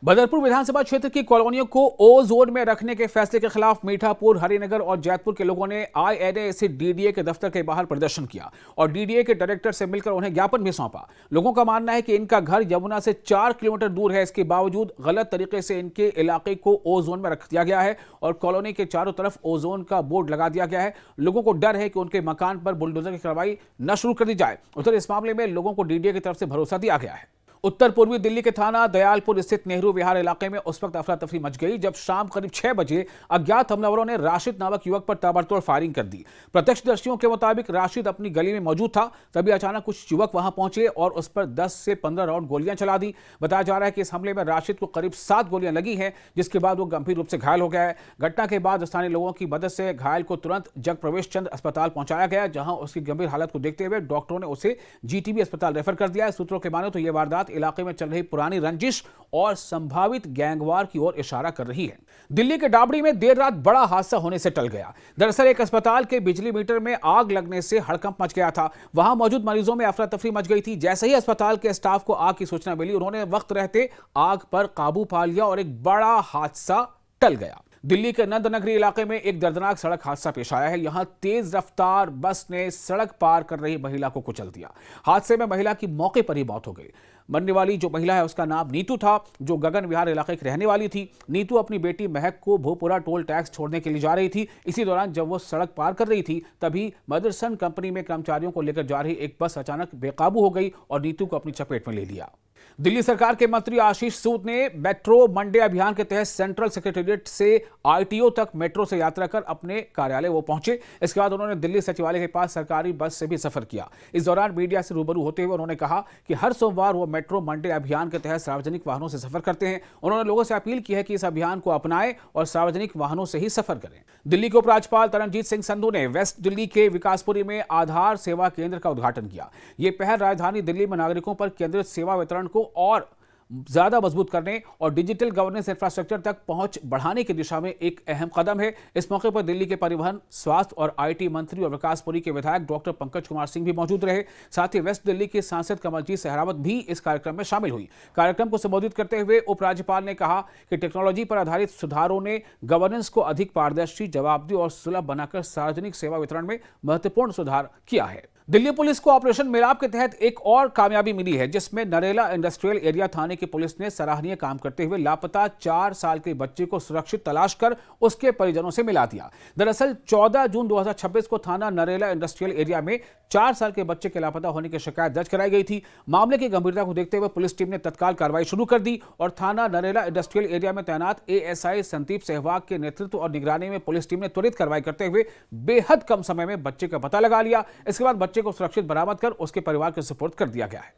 बदरपुर विधानसभा क्षेत्र की कॉलोनियों को ओ जोन में रखने के फैसले के खिलाफ मीठापुर, हरिनगर और जैतपुर के लोगों ने INA स्थित डीडीए के दफ्तर के बाहर प्रदर्शन किया और डीडीए के डायरेक्टर से मिलकर उन्हें ज्ञापन भी सौंपा। लोगों का मानना है कि इनका घर यमुना से 4 किलोमीटर दूर है। इसके बावजूद गलत तरीके से इनके इलाके को ओ जोन में रख दिया गया है और कॉलोनी के चारों तरफ ओ जोन का बोर्ड लगा दिया गया है। लोगों को डर है कि उनके मकान पर बुलडोजर की कार्रवाई न शुरू कर दी जाए। उधर इस मामले में लोगों को डीडीए की तरफ से भरोसा दिया गया है। उत्तर पूर्वी दिल्ली के थाना दयालपुर स्थित नेहरू विहार इलाके में उस वक्त अफरा तफरी मच गई जब शाम करीब 6 बजे अज्ञात हमलावरों ने राशिद नामक युवक पर ताबड़तोड़ फायरिंग कर दी। प्रत्यक्षदर्शियों के मुताबिक राशिद अपनी गली में मौजूद था, तभी अचानक कुछ युवक वहां पहुंचे और उस पर 10 से 15 राउंड गोलियां चला दी। बताया जा रहा है कि इस हमले में राशिद को करीब 7 गोलियां लगी हैं, जिसके बाद वो गंभीर रूप से घायल हो गया है। घटना के बाद स्थानीय लोगों की मदद से घायल को तुरंत जगप्रवेश चंद्र अस्पताल पहुंचाया गया, जहां उसकी गंभीर हालत को देखते हुए डॉक्टरों ने उसे जीटीबी अस्पताल रेफर कर दिया है। सूत्रों के माने तो यह वारदात इलाके में चल रही पुरानी रंजिश और संभावित गैंगवार की ओर इशारा कर रही है। दिल्ली के डाबड़ी में देर रात बड़ा हादसा होने से टल गया। दरअसल एक अस्पताल के बिजली मीटर में आग लगने से हड़कंप मच गया था। वहां मौजूद मरीजों में अफरा तफरी मच गई थी। जैसे ही अस्पताल के स्टाफ को आग की सूचना मिली, उन्होंने वक्त रहते आग पर काबू पा लिया और एक बड़ा हादसा टल गया। दिल्ली के नंद नगरी इलाके में एक दर्दनाक सड़क हादसा पेश आया है। यहां तेज रफ्तार बस ने सड़क पार कर रही महिला को कुचल दिया। हादसे में महिला की मौके पर ही मौत हो गई। मरने वाली जो महिला है उसका नाम नीतू था, जो गगन विहार इलाके की रहने वाली थी। नीतू अपनी बेटी महक को भोपुरा टोल टैक्स छोड़ने के लिए जा रही थी। इसी दौरान जब वो सड़क पार कर रही थी, तभी मदरसन कंपनी में कर्मचारियों को लेकर जा रही एक बस अचानक बेकाबू हो गई और नीतू को अपनी चपेट में ले लिया। दिल्ली सरकार के मंत्री आशीष सूद ने मेट्रो मंडे अभियान के तहत सेंट्रल सेक्रेटेरिएट से ITO तक मेट्रो से यात्रा कर अपने कार्यालय वो पहुंचे। इसके बाद उन्होंने दिल्ली सचिवालय के पास सरकारी बस से भी सफर किया। इस दौरान मीडिया से रूबरू होते हुए उन्होंने कहा कि हर सोमवार वो मेट्रो मंडे अभियान के तहत सार्वजनिक वाहनों से सफर करते हैं। उन्होंने लोगों से अपील की है कि इस अभियान को अपनाएं और सार्वजनिक वाहनों से ही सफर करें। दिल्ली के उपराज्यपाल तरनजीत सिंह संधू ने वेस्ट दिल्ली के विकासपुरी में आधार सेवा केंद्र का उद्घाटन किया। ये पहल राजधानी दिल्ली में नागरिकों पर केंद्रित सेवा वितरण को और ज्यादा मजबूत करने और डिजिटल गवर्नेंस इंफ्रास्ट्रक्चर तक पहुंच बढ़ाने की दिशा में एक अहम कदम है। इस मौके पर दिल्ली के परिवहन, स्वास्थ्य और IT मंत्री और विकासपुरी के विधायक डॉक्टर पंकज कुमार सिंह भी मौजूद रहे। साथ ही वेस्ट दिल्ली के सांसद कमलजीत सहरावत भी इस कार्यक्रम में शामिल हुई। कार्यक्रम को संबोधित करते हुए उपराज्यपाल ने कहा कि टेक्नोलॉजी पर आधारित सुधारों ने गवर्नेंस को अधिक पारदर्शी, जवाबदेह और सुलभ बनाकर सार्वजनिक सेवा वितरण में महत्वपूर्ण सुधार किया है। दिल्ली पुलिस को ऑपरेशन मिलाप के तहत एक और कामयाबी मिली है, जिसमें नरेला इंडस्ट्रियल एरिया थाने की पुलिस ने सराहनीय काम करते हुए लापता 4 साल के बच्चे को सुरक्षित तलाश कर उसके परिजनों से मिला दिया। दरअसल 14 जून 2026 को थाना नरेला इंडस्ट्रियल एरिया में 4 साल के बच्चे के लापता होने की शिकायत दर्ज कराई गई थी। मामले की गंभीरता को देखते हुए पुलिस टीम ने तत्काल कार्रवाई शुरू कर दी और थाना नरेला इंडस्ट्रियल एरिया में तैनात ASI संदीप सहवाग के नेतृत्व और निगरानी में पुलिस टीम ने त्वरित कार्रवाई करते हुए बेहद कम समय में बच्चे का पता लगा लिया। इसके बाद बच्चे को सुरक्षित बरामद कर उसके परिवार के सुपुर्द कर दिया गया है।